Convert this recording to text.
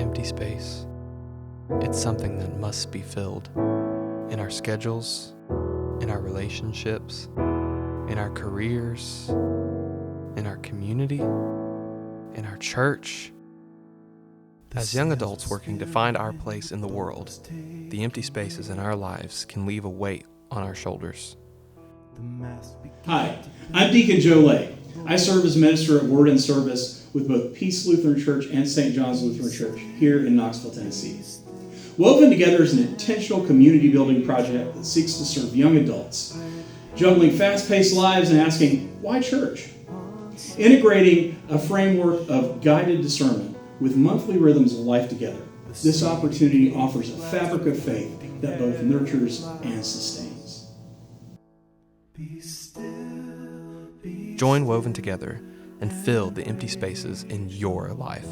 empty space. It's something that must be filled in our schedules, in our relationships, in our careers, in our community, in our church. As young adults working to find our place in the world, the empty spaces in our lives can leave a weight on our shoulders. Hi, I'm Deacon Joe Lay. I serve as minister at Word and Service with both Peace Lutheran Church and St. John's Lutheran Church here in Knoxville, Tennessee. Woven Together is an intentional community building project that seeks to serve young adults, juggling fast-paced lives and asking, why church? Integrating a framework of guided discernment with monthly rhythms of life together. This opportunity offers a fabric of faith that both nurtures and sustains. Join Woven Together and fill the empty spaces in your life.